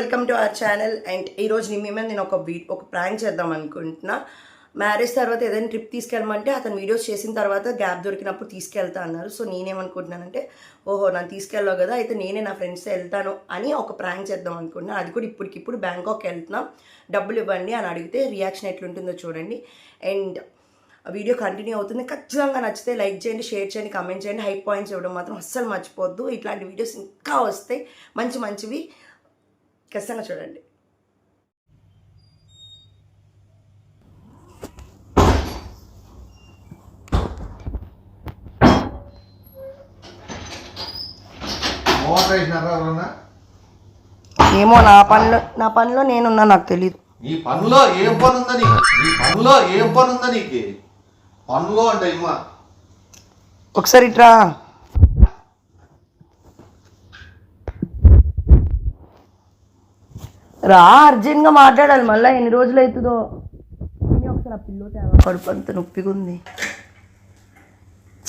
Welcome to our channel. And ఈరోజు మీ మీద నేను ఒక ప్రాంక్ చేద్దాం అనుకుంటున్నా. మ్యారేజ్ తర్వాత ఏదైనా ట్రిప్ తీసుకెళ్ళమంటే అతను వీడియోస్ చేసిన తర్వాత గ్యాప్ దొరికినప్పుడు తీసుకెళ్తా అన్నారు. సో నేనేమనుకుంటున్నానంటే, ఓహో నన్ను తీసుకెళ్ళావు కదా, అయితే నేనే నా ఫ్రెండ్స్తో వెళ్తాను అని ఒక ప్రాంక్ చేద్దాం అనుకుంటున్నా. అది కూడా ఇప్పటికిప్పుడు బ్యాంకాక్ వెళ్తున్నాం, డబ్బులు ఇవ్వండి అని అడిగితే రియాక్షన్ ఎట్లుంటుందో చూడండి. అండ్ వీడియో కంటిన్యూ అవుతుంది. ఖచ్చితంగా నచ్చితే లైక్ చేయండి, షేర్ చేయండి, కామెంట్ చేయండి. హై పాయింట్స్ ఇవ్వడం మాత్రం అస్సలు మర్చిపోద్దు. ఇట్లాంటి వీడియోస్ ఇంకా వస్తాయి, మంచివి ఖచ్చితంగా చూడండి. ఏమో నా పనిలో నేనున్నా, నాకు తెలీదు. నీ పనిలో ఏం పని ఉందా నీకు? నీ పనిలో ఏం పని ఉందా నీకు? పనిలో అంటే ఇమ్మా ఒకసారి ఇట్రా. రా, అర్జెంట్గా మాట్లాడాలి. మళ్ళీ ఎన్ని రోజులు అవుతుందో. ఒకసారి ఆ పిల్లో తేవా, కడుపు అంత నొప్పిగా ఉంది.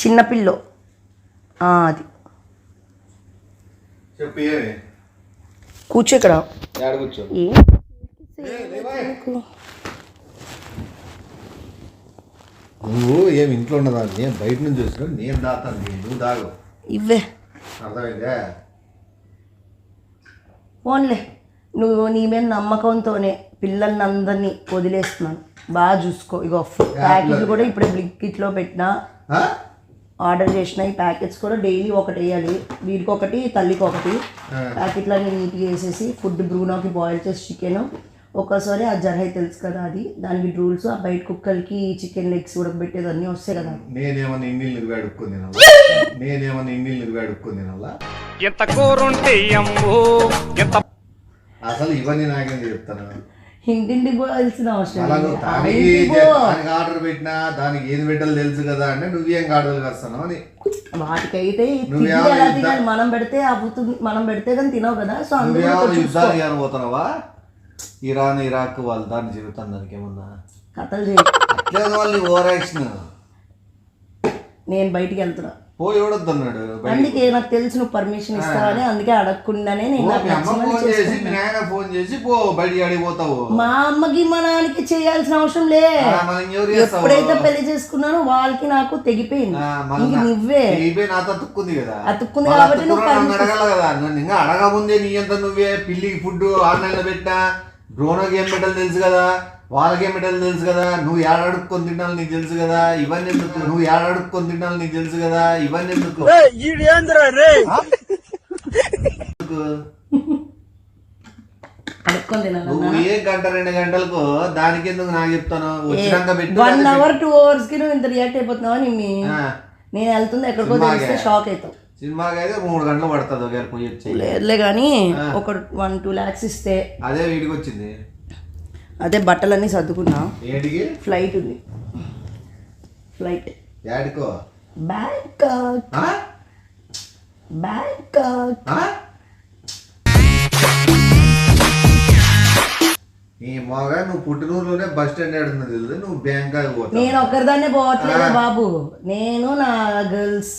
చిన్న పిల్లో అది. చెప్పు. కూర్చో ఇక్కడ. కూర్చో. నువ్వు ఏమి ఇంట్లో ఉన్నదా? నేను బయట నుంచి చూసిన, నేను దాతాను, నువ్వు దాగు. ఇవ్వే అర్థమైందా? ఫోన్లే. నువ్వు నీ మీద నమ్మకంతోనే పిల్లల్ని అందరినీ వదిలేస్తున్నాను. బాగా చూసుకో. ఇగో ప్యాకెట్లు కూడా ఇప్పుడే బ్లింకిట్లో పెట్టినా, ఆర్డర్ చేసిన. ఈ ప్యాకెట్స్ కూడా డైలీ ఒకటి వేయాలి. వీరికి ఒకటి, తల్లికి ఒకటి. ప్యాకెట్లన్నీ నీట్గా వేసేసి ఫుడ్ బ్రూనోకి బాయిల్ చేసి చికెన్ ఒక్కసారి ఆ జర్హై తెలుసు కదా, అది దానికి రూల్స్. ఆ బయట కుక్కలకి చికెన్ లెగ్స్ ఉడకబెట్టేది అన్నీ వస్తాయి కదా. నేనేమన్నా ఇండియన్లు వేడుక్కుంది అసలు ఇవన్నీ నాకేంది చెప్తాను. ఇంటింటికి పోవాల్సిన అవసరం ఆర్డర్ పెట్టినా దానికి ఏది పెట్టాలో తెలుసు కదా అంటే నువ్వేం ఆర్డర్ వస్తాను అని. వాటికైతే మనం పెడితే అవుతుంది, మనం పెడితే కానీ తినవు కదా. సో యుద్ధాలు ఇవ్వాలి పోతున్నావా? ఇరాన్ ఇరాక్ వాళ్ళు దాని జీవితం దానికి ఏమన్నా కథలు చేయాలి. వాళ్ళు ఓవర్ యాక్షన్. నేను బయటికి వెళ్తున్నా, పోయి ఎవడొద్దు అన్నాడు. అందుకే నాకు తెలుసు నువ్వు పర్మిషన్ ఇస్తావని, అందుకే అడగకుండానే నేను ఫోన్ చేసి పో బయటికి అడిగిపోతావు. మా అమ్మకి మా నాన్నకి చేయాల్సిన అవసరం లే. ఎప్పుడైతే పెళ్లి చేసుకున్నానో వాళ్ళకి నాకు తెగిపోయింది. నువ్వే నాతో అతుక్కుంది కదా, అతుక్కుంది కాబట్టి నువ్వు అడగాలి కదా. నన్ను ఇంకా అడగముందే నీ అంతా నువ్వే పిల్లికి ఫుడ్ ఆన్లైన్ లో పెట్టినా, బ్రోనోకి ఏం పెట్టాలి తెలుసు కదా, వాళ్ళకేం పెట్టాలి తెలుసు కదా, నువ్వు ఏడాడుకొని తినాలి నీకు తెలుసు కదా, ఇవన్నీ ఎందుకు? నువ్వు ఏడాడుకొని తినాలి నీకు తెలుసు కదా, ఇవన్నీ ఎందుకు? నువ్వు ఏ గంట 2 గంటలకు దానికి ఎందుకు నాకు చెప్తాను? వచ్చినాక పెట్టు. 1 hour 2 hours కి నువ్వు ఇంత రియాక్ట్ అయిపోతున్నావా? నేను వెళ్తుంది ఎక్కడికో తెలిస్తే షాక్ అవుతావు. సినిమాకి అయితే 3 గంటలు పడుతుంది ఒకవేళ పోయి వచ్చి. లేదులే కానీ ఒక 1-2 lakhs ఇస్తే. అదే వీడికి వచ్చింది. అదే బట్టలన్నీ సర్దుకున్నా. ఏంటికి? ఫ్లైట్ ఉంది. ఫ్లైట్ యాడికో? బ్యాంకాక్. నీ మగా నువ్వు పుట్టినూరులోనే బస్ స్టాండ్ ఆడుతున్నా తెలుసు, నువ్వు బ్యాంకాక్ పోతావు. నేను ఒక్కరిదాన్నే పోవట్లేదు బాబు, నేను నా girls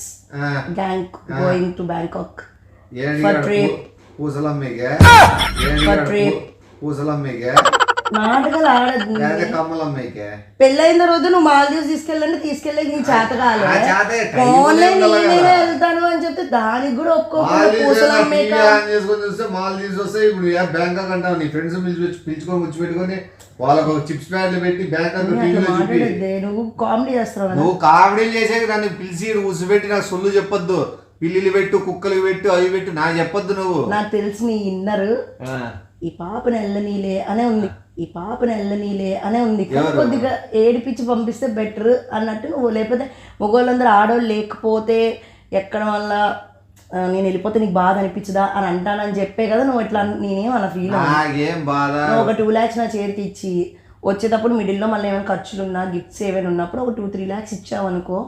gang going to Bangkok for trip. పూసలమ్మేగా నాటకాలు ఆడద్దు. పెళ్ళైన రోజు నువ్వు మాల్దీవ్స్ తీసుకెళ్ళి నీ చేత కాలే వెళ్తాను అని చెప్తే దానికి కూడా మాల్దీవ్స్ వస్తాయి. ఇప్పుడు బ్యాంకాక్ అంటావు, నీ ఫ్రెండ్స్ పిలుచుకొని కూర్చోబెట్టుకొని వాళ్ళకు చిప్స్ ప్యాడ్లు పెట్టి బ్యాంకాక్ నువ్వు కామెడీ చేస్తావు. నువ్వు కామెడీ చేసే నన్ను పిలిచి కూర్చోబెట్టి నాకు సొల్లు చెప్పొద్దు. పిల్లిలు పెట్టు, కుక్కలు పెట్టు, అవి పెట్టు నాకు చెప్పొద్దు. నువ్వు నాకు తెలిసి నీ ఇన్నర్ ఈ పాపను వెళ్ళనీలే అనే ఉంది. కొద్దిగా ఏడిపించి పంపిస్తే బెటర్ అన్నట్టు నువ్వు. లేకపోతే మగవాళ్ళందరూ ఆడవాళ్ళు లేకపోతే ఎక్కడ వల్ల నేను వెళ్ళిపోతే నీకు బాధ అనిపించదా అని అంటానని చెప్పే కదా నువ్వు ఇట్లా. నేనేం అలా ఫీల్ అవ్వను. ఒక 2 lakhs నా చేతికి ఇచ్చి వచ్చేటప్పుడు మిడిల్లో మళ్ళీ ఏమైనా ఖర్చులున్నా, గిఫ్ట్స్ ఏమైనా ఉన్నప్పుడు ఒక 2-3 lakhs ఇచ్చావనుకో,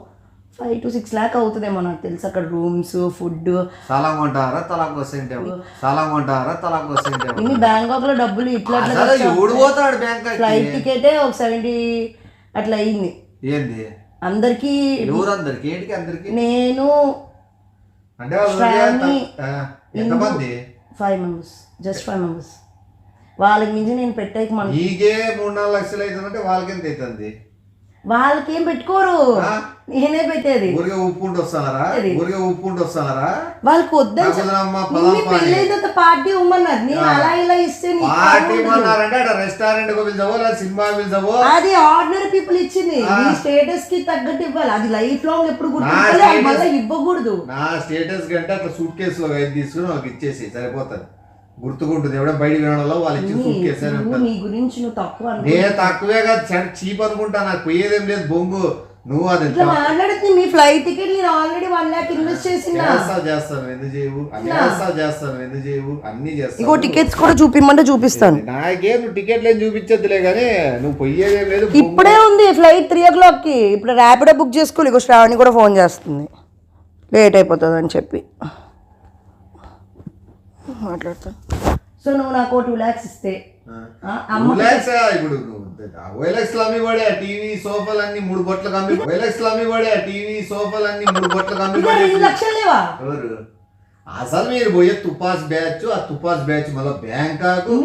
5 to 6 lakh అవుతుందేమో నాకు తెలుసు. అక్కడ రూమ్స్, ఫుడ్. ఇన్ని బ్యాంకాక్ లో డబ్బులు ఇట్లా ఫ్లైట్ టికెటే ఒక 70 అట్లా అయింది అందరికి. నేను 5 members, just 5 members. వాళ్ళకి మించి నేను పెట్టేకి మన నీకే 3-4 లక్షలు అవుతుందంటే వాళ్ళకెంత అవుతుంది? వాళ్ళకేం పెట్టుకోరు, నేనే పెట్టేది. ఊరికే ఊపుకుంటూ వస్తారా? వాళ్ళకి వద్దని పెళ్ళైతే పార్టీ ఇవ్వమన్నారు. నేను అలా ఇలా ఇస్తే పార్టీ ఇవ్వన్నారంటే అక్కడ రెస్టారెంట్ కు పిలిచావో లేదా సినిమా పిలిచావో, అది ఆర్డినరీ పీపుల్ ఇచ్చింది. నీ స్టేటస్ కి తగ్గట్టు ఇవ్వాలి. అది లైఫ్ లాంగ్ ఎప్పుడు గుర్తుండాలి, మళ్ళీ ఇవ్వకూడదు. నా స్టేటస్ కంటే అట్లా సూట్ కేసులో 5 తీసుకుని వాళ్ళకి ఇచ్చేసి సరిపోతుంది. గుర్తుకుంటుంది ఎవడో బయట వినడంలో వాళ్ళు ఇచ్చిన సూట్ కేసు. నీ గురించి నువ్వు తక్కువ నేను తక్కువే కాదు, చీప్ అనుకుంటా. నాకు పోయేదేం లేదు బొంగు. నువ్వు అది మాట్లాడుతుంది. మీ ఫ్లైట్ టికెట్ నేను ఆల్రెడీ 1 lakh ఇన్వెస్ట్ చేసిన. చేస్తాను ఎందుకు చేయవు, అన్ని చేస్తాను. ఇంకో టికెట్స్ కూడా చూపిమంటే చూపిస్తాను. నాకే నువ్వు టికెట్లు ఏం చూపించద్దులే కానీ నువ్వు పోయేదేం లేదు. ఇప్పుడే ఉంది ఫ్లైట్ 3 o'clock కి. ఇప్పుడు ర్యాపిడో బుక్ చేసుకోవాలి. ఇగో శ్రావణి కూడా ఫోన్ చేస్తుంది లేట్ అయిపోతుంది అని చెప్పి మాట్లాడతాను. సో నువ్వు నాకు 2 lakhs ఇస్తే ఇప్పుడు OLX లో అమ్మి పడే టీవీ సోఫాలు అన్ని 3 బొట్లకు అమ్మి OLX లో అమ్మి పడే టీవీ సోఫాలు అన్ని 3 బొట్లకు అమ్మి 2 లక్షలు లేవా? అసలు మీరు పోయే తుపాస్ బ్యాచ్, ఆ తుపాస్ బ్యాచ్ మళ్ళీ బ్యాంకాకు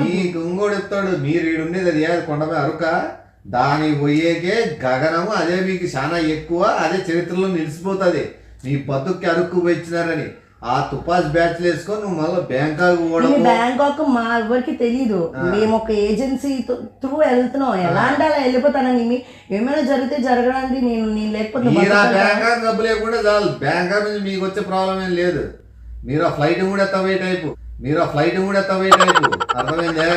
నీకు ఇంకోటి చెప్తాడు. మీరు ఈడుండేది అది కొండపై అరుక, దానికి పోయేకే గగనము. అదే మీకు చాలా ఎక్కువ, అదే చరిత్రలో నిలిచిపోతుంది. మీ బతుక్కి అరుక్కు వచ్చినారని ఆ తుపాస్ బ్యాచ్ వేసుకొని నువ్వు మళ్ళీ బ్యాంకాక్ పోవడం. బ్యాంకాక్ మా ఎవరికి తెలీదు. మేము ఒక ఏజెన్సీ త్రూ వెళ్తున్నాం. ఎలా అంటే అలా వెళ్ళిపోతానని ఏమైనా జరిగితే జరగడానికి నేను లేకపోతే బ్యాంకాక్ డబ్బు లేకుండా చాలు. బ్యాంకాక్ నుంచి మీకు వచ్చే ప్రాబ్లం ఏం లేదు. మీరు ఆ ఫ్లైట్ కూడా ఎత్తవే టైపు, అర్థమైందే?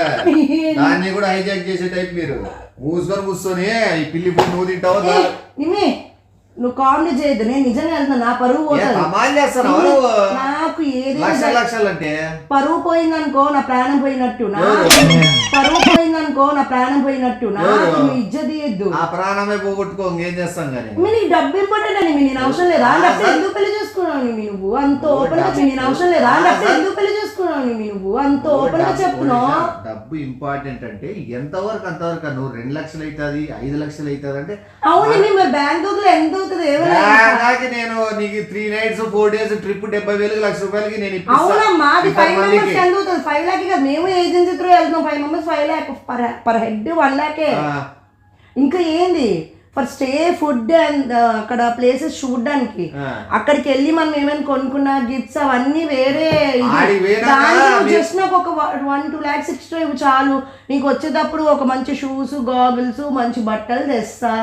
దాన్ని కూడా హైజాక్ చేసే టైప్. మీరు కూర్చొని ఈ పిల్లి పువ్వు నువ్వు తింటావు. నువ్వు కామెడీ చేయద్దు. నేను నిజంగా వెళ్తున్నా. నా పరువు నాకు అంటే పరువు పోయిందనుకో నా ప్రాణం పోయినట్టు. పరువు పోయిందనుకో నా ప్రాణం పోయినట్టు. నాకు ఇజ్జత్ ఇయ్యద్దు. ఆ ప్రాణమే పోగొట్టుకో ఏం చేస్తాం కానీ. నీకు డబ్బు ఇంపార్టెంట్ అని నేను అవసరం లేదా? డబ్బు ఎందుకు పెళ్లి చేసుకున్నావు నువ్వు అంత ఓపెన్ గా? నేను అవసరం లేదా? డబ్బు ఎందుకు పెళ్లి చేసుకున్నావు నువ్వు అంత ఓపెన్ గా చెప్తున్నావు? డబ్బు ఇంపార్టెంట్ అంటే ఎంతవరకు అంతవరకు. నువ్వు 2 లక్షలు అవుతుంది, 5 లక్షలు అవుతుంది అంటే అవును. మరి బ్యాంకాక్ లో ఎంత అవుతుంది? నేను నీకు 3 nights 4 days ట్రిప్ 70,000 1 లక్ష రూపాయలకి నేను అవునమ్మా. అది 5 members ఎంత అవుతుంది? 5 lakh కదా. మేము ఏజెన్సీ త్రూ వెళ్తున్నాం. 5 members 5 lakh per head 1 lakh. ఇంకా ఏంది ఫర్ స్టే, ఫుడ్ అండ్ అక్కడ ప్లేసెస్ చూడడానికి. అక్కడికి వెళ్ళి మనం ఏమైనా కొనుక్కున్న గిఫ్ట్స్ అవన్నీ వేరే. జస్ట్ నాకు ఒక 1-2 lakhs ఎక్స్ట్రా ఇవి చాలు. నీకు వచ్చేటప్పుడు ఒక మంచి షూస్, గాగుల్స్, మంచి బట్టలు తెస్తా.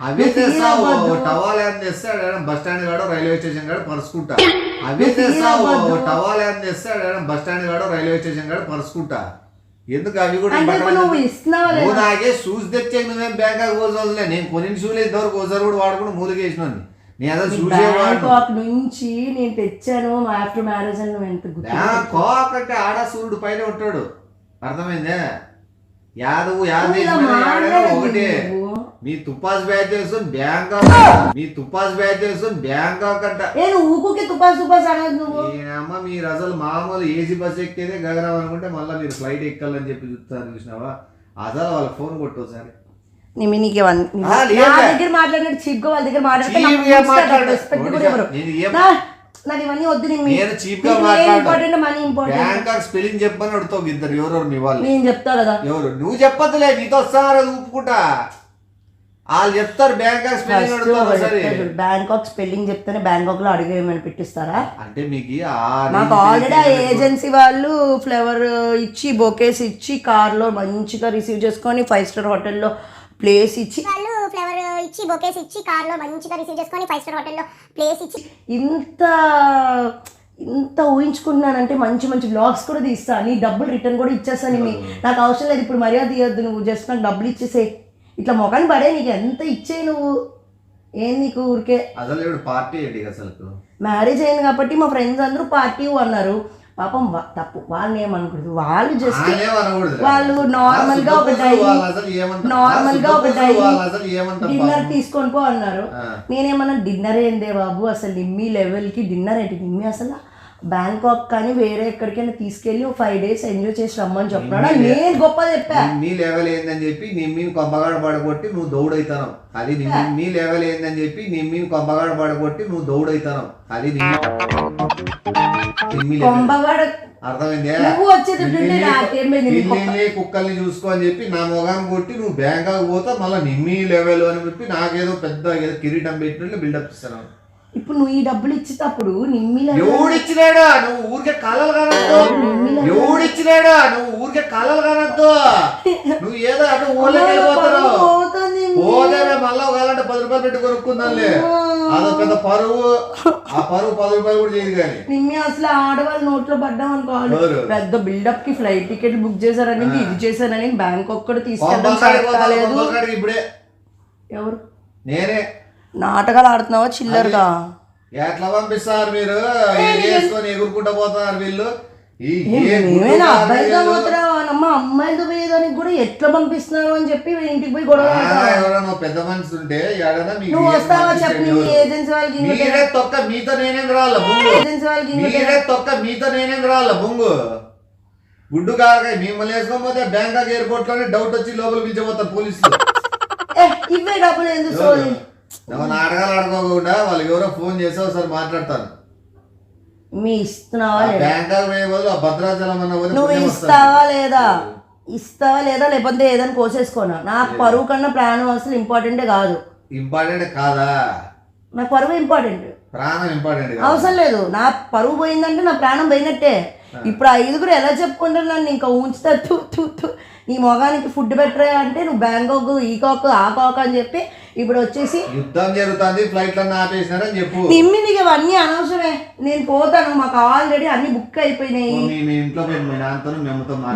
అవే తెస్తావు. టవాల్ ఏం తెస్తే బస్ స్టాండ్ కాడో రైల్వే స్టేషన్ కాడ పరుచుకుంటా. అవే తెస్తావు. టవాల్ ఏం తెస్తే బస్ స్టాండ్ కాడో రైల్వే స్టేషన్ కాడ పరుచుకుంటా. ఎందుకు అవి కూడా నువ్వు నాకే షూస్ తెచ్చే నువ్వేం బ్యాంకాక్ పోసలే. నేను కొన్ని షూలు ఇంతవరకు ఒకసారి కూడా వాడుకుంటూ మూలకేసినాను. నేను అసలు బ్యాంకాక్ నుంచి నేను తెచ్చాను ఆఫ్టర్ మ్యారేజ్ అని. నువ్వు ఎంత బ్యాంకాక్ అంటే ఆడ సూర్యుడు పైన ఉంటాడు. అర్థమైందే? యాదవ్ ఒకటే. మీ తుపాస్ బ్యాచ్ చేస్తుంది బ్యాంకాక్ అంట. అమ్మ మీరు అసలు మామూలు ఏసీ బస్ ఎక్కేదే గగనం అనుకుంటే మళ్ళీ మీరు ఫ్లైట్ ఎక్కాలని చెప్పి చూస్తారు. చూసినావా? అసలు వాళ్ళ ఫోన్ కొట్టు సార్. స్పెల్లింగ్ చెప్పని అడుగుతావు ఇద్దరు ఎవరెవరు మీ వాళ్ళు. నేను చెప్తా కదా. ఎవరు నువ్వు చెప్పదులే, నీతో వస్తారా ఊపుకుంటా. వాళ్ళు చెప్తారు బ్యాంకాక్ స్పెల్లింగ్ అడుగుతారు. బ్యాంకాక్ స్పెల్లింగ్ చెప్తేనే బ్యాంకాక్ లో అడిగి ఏమైనా పెట్టిస్తారా? అంటే మీకు మాకు ఆల్రెడీ ఆ ఏజెన్సీ వాళ్ళు ఫ్లవర్ ఇచ్చి, బొకేస్ ఇచ్చి, కార్ లో మంచిగా రిసీవ్ చేసుకొని 5 star హోటల్లో ప్లేస్ ఇచ్చి, ఫ్లవర్ ఇచ్చి, బొకేస్ ఇచ్చి, కార్ లో మంచిగా రిసీవ్ చేసుకొని 5 star హోటల్లో ప్లేస్ ఇచ్చి, ఇంత ఊహించుకుంటున్నానంటే మంచి మంచి బ్లాగ్స్ కూడా తీస్తా. నీ డబ్బులు రిటర్న్ కూడా ఇచ్చేస్తాను. నాకు అవసరం లేదు ఇప్పుడు మర్యాద తీయొద్దు. నువ్వు జస్ట్ నాకు డబ్బులు ఇచ్చేసే. ఇట్లా మొఖాన్ని పడే. నీకు ఎంత ఇచ్చే నువ్వు ఏం నీకు ఊరికే. అసలు పార్టీ ఏంటి? అసలు మ్యారేజ్ అయింది కాబట్టి మా ఫ్రెండ్స్ అందరూ పార్టీ అన్నారు. పాపం తప్పు వాళ్ళని ఏమనకూడదు. వాళ్ళు జస్ట్ వాళ్ళు నార్మల్ గా ఒక డిన్నర్ తీసుకొని పో అన్నారు. నేనేమన్నా డిన్నర్ ఏందే బాబు, అసలు నిమ్మి లెవెల్ కి డిన్నర్ ఏంటి? నిమ్మి అసలు బ్యాంకాక్ కానీ వేరే ఎక్కడికైనా తీసుకెళ్ళి 5 days ఎంజాయ్ చేసి రమ్మని చెప్తున్నాడు. నేను గొప్ప చెప్పా. మీ లెవెల్ ఏందని చెప్పి నీ మీద కొబ్బగాడ పడగొట్టి నువ్వు దౌడైతాను. అది మీ లెవెల్ ఏందని చెప్పి నీ మీద కొబ్బగాడ పడగొట్టి నువ్వు దౌడైతాను. అది అర్థమైందే. కుక్కల్ని చూసుకో అని చెప్పి నా మొగాన్ని కొట్టి నువ్వు బ్యాంకాక్ పోతా మళ్ళీ నిమ్మీ లెవెల్ అని చెప్పి నాకేదో పెద్ద ఏదో కిరీటం పెట్టినట్లు బిల్డప్ ఇస్తాను. ఇప్పుడు నువ్వు ఈ డబ్బులు ఇచ్చేటప్పుడు ఎవడిచ్చినాడా నువ్వు ఊరికే కళలు కానద్దు. ఎవడిచ్చినాడా నువ్వు ఊరికే కళలు కానద్దు. నువ్వు ఏదో అటు ఊళ్ళకి వెళ్ళిపోతారు పోతే మళ్ళీ ఒకవేళ 10 రూపాయలు పెట్టి కొనుక్కుందాంలే. అదో పెద్ద పరువు. ఆ పరువు 10 రూపాయలు కూడా చేయదు కానీ నిమ్మి అసలు ఆడవాళ్ళ నోట్లో పడ్డాం అనుకోవాలి. పెద్ద బిల్డప్ కి ఫ్లైట్ టికెట్ బుక్ చేశారని ఇది చేశారని బ్యాంకాక్ కూడా తీసుకెళ్ళలేదు. ఇప్పుడే ఎవరు నేనే నాటకాలు ఆడుతున్నావా చిల్లరగా? ఎట్లా పంపిస్తారు మీరు? వేసుకొని ఎగురుకుంటా పోతున్నారు వీళ్ళు. అబ్బాయితో పోతున్నావా అమ్మాయితో పోయేదానికి కూడా ఎట్లా పంపిస్తున్నారు అని చెప్పి ఇంటికి పోయి గొడవ. ఎవరన్నా పెద్ద మనిషి ఉంటే నువ్వు వస్తావా చెప్పి ఏజెన్సీ వాళ్ళకి మీతో నేనేం రావాల మీతో నేనేం రావాల బొంగు గుడ్డు కాక మిమ్మల్ని వేసుకోకపోతే బ్యాంకాక్ ఎయిర్పోర్ట్ లోనే డౌట్ వచ్చి లోపల పిలిచిపోతారు పోలీసులు. ఇవే డబ్బులు ఎందుకు నాటకాలు ఆడుకోకుండా వాళ్ళకి ఎవరో ఫోన్ చేసి ఒకసారి మాట్లాడతాను. మీ ఇస్తున్నావా బ్యాంకాక్ బదులు భద్రాచలం నువ్వు ఇస్తావా లేదా లేకపోతే ఏదైనా కోసేసుకోనా? నాకు పరువు కన్నా ప్రాణం అసలు ఇంపార్టెంటే కాదు. ఇంపార్టెంట్ కాదా? నాకు పరువు ఇంపార్టెంట్, ప్రాణం ఇంపార్టెంట్ అవసరం లేదు. నా పరువు పోయిందంటే నా ప్రాణం పోయినట్టే. ఇప్పుడు 5 ఎలా చెప్పుకుంటారు నన్ను ఇంకా ఉంచుతా నీ మొగానికి ఫుడ్ పెట్టరా అంటే నువ్వు బ్యాంకాక్ ఈ కాక్ ఆ కాక్ అని చెప్పి ఇప్పుడు వచ్చేసి యుద్ధం జరుగుతుంది ఫ్లైట్ ఆపేసినారని చెప్పు. తిమ్మి నీకు ఇవన్నీ అనవసరమే. నేను పోతాను, మాకు ఆల్రెడీ అన్ని బుక్ అయిపోయినాయి.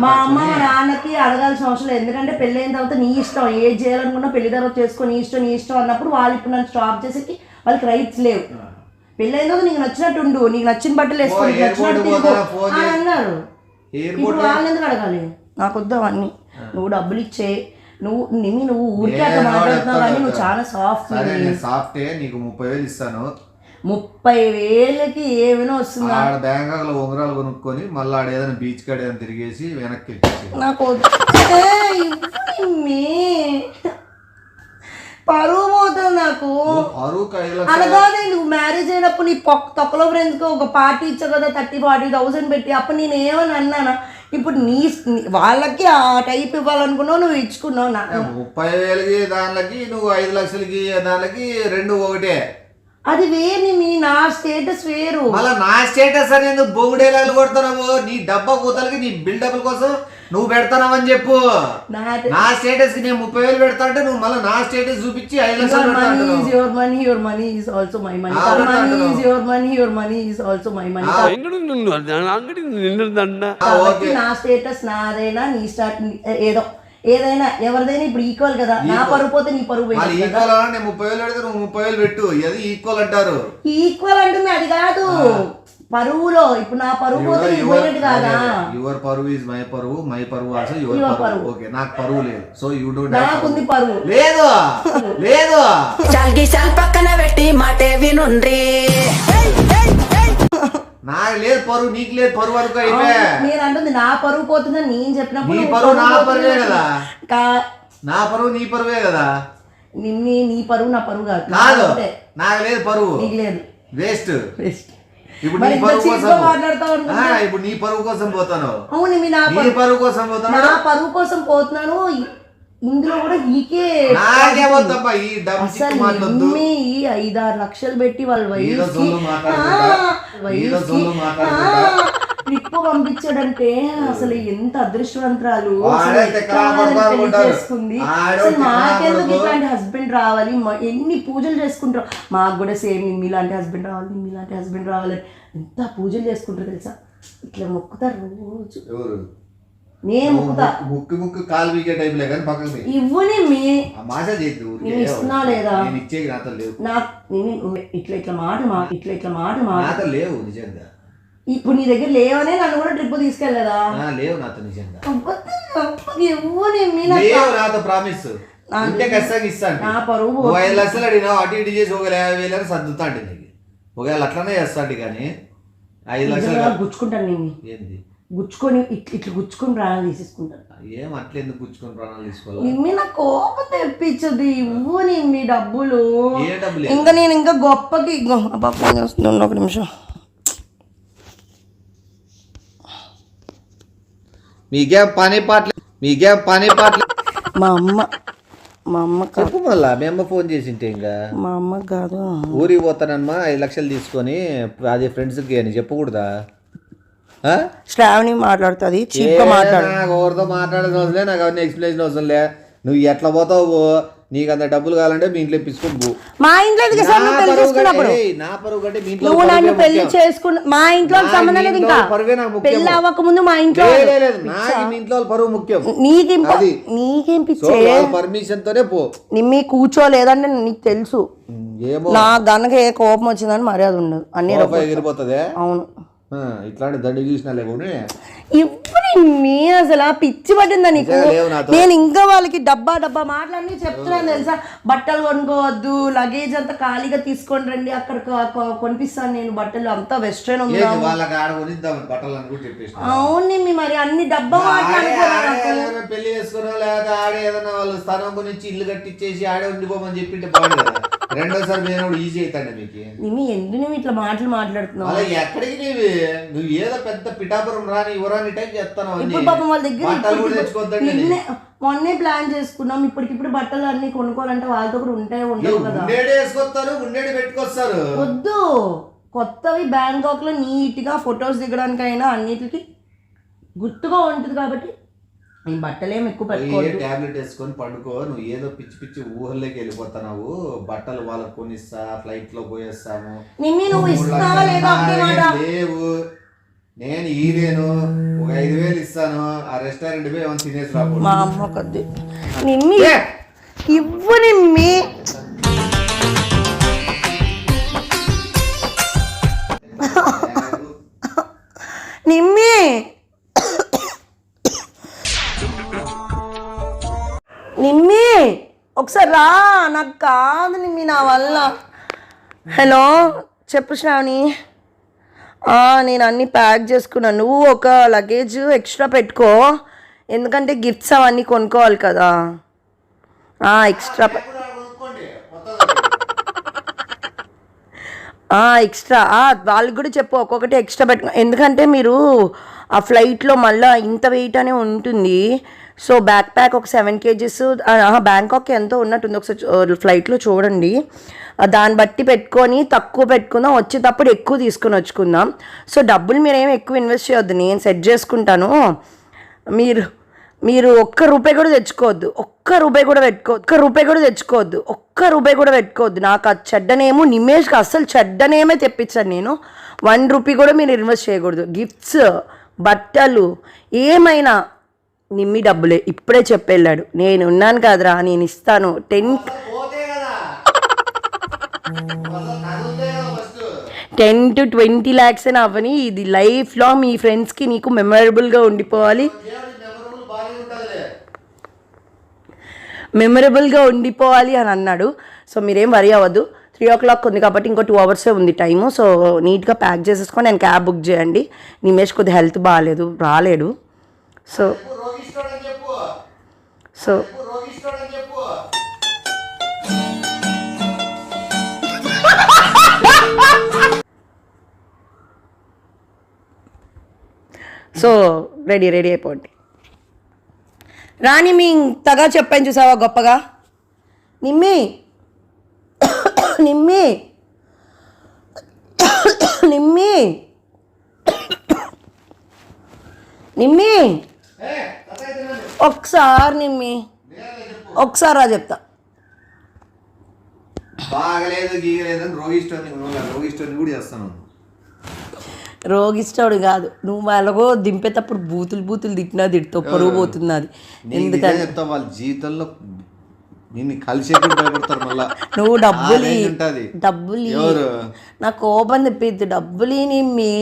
మా అమ్మ మా నాన్నకి అడగాల్సిన అవసరం లేదు. ఎందుకంటే పెళ్ళి అయిన తర్వాత నీ ఇష్టం, ఏది చేయాలనుకున్నా పెళ్లి తర్వాత చేసుకో, నీ ఇష్టం అన్నప్పుడు వాళ్ళు ఇప్పుడు నన్ను స్టాప్ చేసేకి వాళ్ళకి రైట్స్ లేవు. పెళ్ళి అయిన తర్వాత నీకు నచ్చినట్టు ఉండు, నీకు నచ్చిన బట్టలు వేసుకో, అని అన్నారు. ఇప్పుడు వాళ్ళని ఎందుకు అడగాలి? నాకు వద్దు అవన్నీ. నువ్వు డబ్బులు ఇచ్చే నువ్వు ఊరికే అట్లా మాట్లాడుతున్నావు కానీ నువ్వు చాలా సాఫ్ట్. నీకు 30,000 ఇస్తాను. 30,000కి ఏమైనా వస్తుందా? బ్యాంకాక్ లో ఉంగరాలు కొనుక్కొని మళ్ళీ ఆడ ఏదైనా బీచ్ కాడ ఏదైనా తిరిగేసి వెనక్కి నాకు పరువు పోతుంది నాకు. అలాగే నువ్వు మ్యారేజ్ అయినప్పుడు నీ తొక్కలో ఫ్రెండ్స్ కి ఒక పార్టీ ఇచ్చావు కదా 30,000-40,000 పెట్టి. అప్పుడు నేను ఏమని అన్నానా? ఇప్పుడు వాళ్ళకి ఆ టైప్ ఇవ్వాలనుకున్నావు, నువ్వు ఇచ్చుకున్నావు. 30,000కి దానికి నువ్వు 5 లక్షలకి దానికి 2 ఒకటే. అది వేరు, నా స్టేటస్ వేరు. మళ్ళీ నా స్టేటస్ అని ఎందుకు బొంగుడేలాలు కొడుతున్నావు? నీ డబ్బా కూతలకి నీ బిల్డప్ కోసం నువ్వు పెడతానవని చెప్పు. నా స్టేటస్ కి నేను 30,000 పెడతా అంటే నువ్వు మళ్ళీ నా స్టేటస్ చూపించి 5 లక్షలు పెడతావు. your money is also my money. your money is also my money. నా స్టేటస్ నాదైనా నీ ఏదైనా ఎవరిదైనా ఇప్పుడు ఈక్వల్ కదా. నా పరువు పోతే నీ పరువు ఈక్వల్. నేను 30,000 పెడితే నువ్వు 30,000 పెట్టు. అది ఈక్వల్ అంటారు. ఈక్వల్ అంటుంది అది కాదు. పరువులో ఇప్పుడు నా పరువు పోతే నీ పోయినట్టు కాదా? యువర్ పరువు ఇస్ మై పరువు, మై పరువు ఆల్సో యువర్ పరువు. ఓకే, నాకు పరువు లేదు, సో యు డోంట్ హావ్. నాకుంది పరువు. లేదు చాల్గిశాల్ పక్కన పెట్టి మాటే వినుండ్రి. నాకు లేదు పరువు, నీకు లేదు పరువు అనుకో. నేను అంటుంది నా పరువు పోతుందని నేను చెప్పినప్పుడు నీ పరువు నా పరువే కదా. నా పరువు నీ పరువే కదా. నీ పరువు నా పరువు కాదు. నాకు లేదు పరువు, నీకు లేదు. వేస్ట్. ఇప్పుడు నీ పరువు కోసం పోతాను. అవును, నా పరువు కోసం పోతున్నాను. ఇందులో కూడా ఈకే 5-6 లక్షలు పెట్టి వాళ్ళ ట్రిప్ పంపించాడంటే అసలు ఎంత అదృష్టవంతరాలు. చేసుకుంది. మాకెందుకు ఇట్లాంటి హస్బెండ్ రావాలి? ఎన్ని పూజలు చేసుకుంటారు. మాకు కూడా సేమ్ మీలాంటి హస్బెండ్ రావాలి, మీలాంటి హస్బెండ్ రావాలి. ఎంత పూజలు చేసుకుంటారు తెలుసా? ఇట్లా మొక్కుతారు రోజు. నేను ముక్కు కాలు వీకే టైప్ లే కానీ పక్కన ఇవ్వని ఇస్తున్నా లేదా ఇట్లా మాట లేవు నిజంగా. ఇప్పుడు నీ దగ్గర లేవనే నన్ను కూడా ట్రిప్ తీసుకెళ్ళదా? లేవు నాతో నిజంగా. నాతో ప్రామిస్ ఉంటే ఖచ్చితంగా ఇస్తాను. నా పరువు 5 లక్షలు అడిగినా అటు ఇటు చేసి ఒక 50,000 సర్దుతాండి నీకు. ఒకవేళ అట్లనే చేస్తాండి కానీ 5 లక్షలు నిజంగా కాదు. గుచ్చుకుంటాను నేను ఏంది గుచ్చుకొని ఇట్లా గుచ్చుకొని ప్రాణాలు తీసేసుకుంటాను. ఏం అట్లా ఎందుకు పుచ్చుకొని ప్రాణాలు తీసుకోవాలి? నిమ్మి నా కోపం తెప్పించదు, ఇవ్వు నిమ్మి డబ్బులు. ఏ డబ్బులు? ఇంకా నేను ఇంకా గొప్పకి అబ్బా ఫోన్ చేస్తున్నాను, ఒక నిమిషం. మీకేం పని పాటలు మా అమ్మ చెప్పు మళ్ళా. మీ అమ్మ ఫోన్ చేసింటే ఇంకా మా అమ్మ కాదు, ఊరికి పోతానమ్మా 5 లక్షలు తీసుకొని అది ఫ్రెండ్స్కి అని చెప్పకూడదా? శ్రావణి మాట్లాడుతుంది, చీప్గా మాట్లాడు. నాకు ఎవరితో మాట్లాడాల్సిన అవసరం లేదు, నాకు అవన్నీ ఎక్స్ప్లెయిన్ అవసరం లే. నువ్వు ఎట్లా పోతావు, నీకు అంత డబ్బులు కావాలంటే మీ ఇంట్లో ఇప్పించుకో. మా ఇంట్లో ఎందుకు సార్ నువ్వు పెళ్లి చేసుకున్నప్పుడు? నా పరువు కంటే మీ ఇంట్లో నువ్వు నన్ను పెళ్లి చేసుకున్న మా ఇంట్లో సంబంధం లేదు. ఇంకా పెళ్లి అవ్వక ముందు మా ఇంట్లో నాకు మీ ఇంట్లో పరువు ముఖ్యం. నీకేం పిచ్చే పర్మిషన్ తోనే పో. నిమ్మి కూర్చోలేదంటే నీకు తెలుసు. ఏమో నా గనక ఏ కోపం వచ్చిందని మర్యాద ఉండదు, అన్ని ఎగిరిపోతుంది. అవును, ఇట్లాంటి దండి చూసినా లేకుండా ఇప్పుడు మీ అసలు పిచ్చి పట్టిందా నీకు? నేను ఇంకా వాళ్ళకి డబ్బా మాటలన్నీ చెప్తున్నాను తెలుసా. బట్టలు కొనుక్కోవద్దు, లగేజ్ అంతా ఖాళీగా తీసుకొని రండి, అక్కడ కొనిపిస్తాను నేను బట్టలు, అంతా వెస్ట్రన్ ఉంది. అవును మీ మరి అన్ని డబ్బా మాట్లాడుకున్నాను. పెళ్లి చేసుకున్నా లేదా ఆడే ఏదైనా వాళ్ళు స్థానం గురించి ఇల్లు కట్టించేసి ఆడే ఉండిపోమని చెప్పింటే బాగుంది కదా. రెండోసారి పోయినప్పుడు ఈజీ అవుతాండి మీకు. ఎందుకు నువ్వు ఇట్లా మాట్లాడుతున్నావు? అలా ఎక్కడికి నువ్వు ఏదో పెద్ద పిఠాపురం రాని యువరాని టైప్ చెప్తాను. ఇప్పుడు పాపం వాళ్ళ దగ్గర తెచ్చుకోవద్దండి. మొన్నే ప్లాన్ చేసుకున్నాం, ఇప్పటికిప్పుడు బట్టలు అన్ని కొనుక్కోవాలంటే వాళ్ళతో కూడా ఉండవు కదా. ఉండేది వేసుకొస్తారు, ఉండేది పెట్టుకొస్తారు. వద్దు, కొత్తవి బ్యాంకాక్ లో నీట్ గా ఫొటోస్ దిగడానికైనా అన్నిటికి గుర్తుగా ఉంటుంది కాబట్టి ఈ బట్టలేం ఎక్కువ పెట్టుకోవద్దు. టాబ్లెట్ వేసుకొని పడుకో. నువ్వు ఏదో పిచ్చి పిచ్చి ఊహల్లోకి వెళ్ళిపోతున్నావు. బట్టలు వాళ్ళకి కొనిస్తా, ఫ్లైట్ లో పోయేస్తాము. నువ్వు ఇస్తావా లేదా? లేవు, నేను ఈలేను. ఒక 5,000 ఇస్తాను, ఆ రెస్టారెంట్ పోయి ఏమైనా తినేసి రాబోదు. మా అమ్మ కొద్ది నిమ్మి ఇవ్వు నిమ్మి. నిమ్మి నిమ్మి ఒకసారి రా, నాకు కాదు నిమ్మి, నా వల్ల. హలో చెప్పు శ్రావణి. నేను అన్నీ ప్యాక్ చేసుకున్నాను, నువ్వు ఒక లగేజ్ ఎక్స్ట్రా పెట్టుకో, ఎందుకంటే గిఫ్ట్స్ అవన్నీ కొనుక్కోవాలి కదా. ఎక్స్ట్రా వాళ్ళకి కూడా చెప్పు, ఒక్కొక్కటి ఎక్స్ట్రా పెట్టుకో. ఎందుకంటే మీరు ఆ ఫ్లైట్లో మళ్ళీ ఇంత వెయిట్ అనే ఉంటుంది. సో బ్యాక్ ప్యాక్ ఒక 7 kgs బ్యాంకాక్ ఎంతో ఉన్నట్టుంది, ఒకసారి ఫ్లైట్లో చూడండి. దాన్ని బట్టి పెట్టుకొని తక్కువ పెట్టుకుందాం, వచ్చేటప్పుడు ఎక్కువ తీసుకొని వచ్చుకుందాం. సో డబ్బులు మీరేం ఎక్కువ ఇన్వెస్ట్ చేయొద్దు, నేను సెట్ చేసుకుంటాను. మీరు ఒక్క రూపాయి కూడా తెచ్చుకోవద్దు, ఒక్క రూపాయి కూడా తెచ్చుకోవద్దు. నాకు ఆ చెడ్డనేమో నిమేష్కి అస్సలు చెడ్డనేమే తెప్పించాను నేను. 1 రూపీ కూడా మీరు ఇన్వెస్ట్ చేయకూడదు. గిఫ్ట్స్, బట్టలు ఏమైనా నిమ్మి డబ్బులే. ఇప్పుడే చెప్పెళ్ళాడు, నేను ఉన్నాను కాదురా, నేను ఇస్తాను. 10 to 20 lakhs అని అవని. ఇది లైఫ్లో మీ ఫ్రెండ్స్కి నీకు మెమరబుల్గా ఉండిపోవాలి, అని అన్నాడు. సో మీరేం వరీ అవ్వద్దు. 3 o'clock ఉంది కాబట్టి ఇంకో 2 hours ఉంది టైము. సో నీట్గా ప్యాక్ చేసేసుకొని నేను క్యాబ్ బుక్ చేయండి. నిమేష్ కొద్దిగా హెల్త్ బాగాలేదు, రాలేడు. సో రెడీ అయిపోండి. రాణి మీ తగా చెప్పాను చూసావా గొప్పగా. నిమ్మి ఒకసారి రా చెప్తా. రోగిస్తాడు కాదు, నువ్వు అలాగో దింపేటప్పుడు బూతులు తిట్టావు, పరువు పోతుంది అది. ఎందుకంటే చెప్తా వాళ్ళ జీవితంలో నువ్వు డబ్బులు నా కోపం తెప్పిద్దు. డబ్బులు నిమ్మి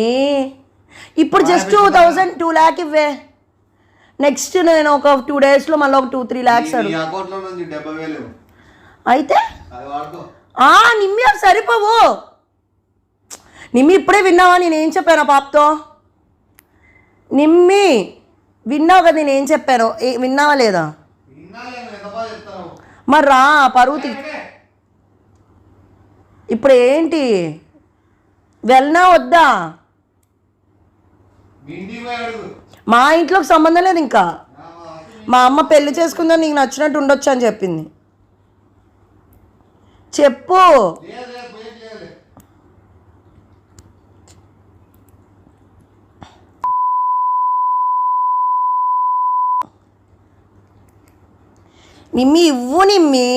ఇప్పుడు జస్ట్ 2 lakh ఇవ్వే. నెక్స్ట్ నేను ఒక 2 daysలో మళ్ళీ ఒక 2-3 lakhs అయితే నిమ్మి అవి సరిపోవు. నిమ్మి ఇప్పుడే విన్నావా నేనేం చెప్పాను ఆ పాపతో? నిమ్మి విన్నావు కదా నేనేం చెప్పాను, విన్నావా లేదా? మరి రా పరువు ఇప్పుడు ఏంటి, వెళ్ళనా వద్దా? మా ఇంట్లోకి సంబంధం లేదు ఇంకా. మా అమ్మ పెళ్లి చేసుకుందని నీకు నచ్చినట్టు ఉండొచ్చు అని చెప్పింది. చెప్పు. నిమ్మి ఇవ్వు నిమ్మి.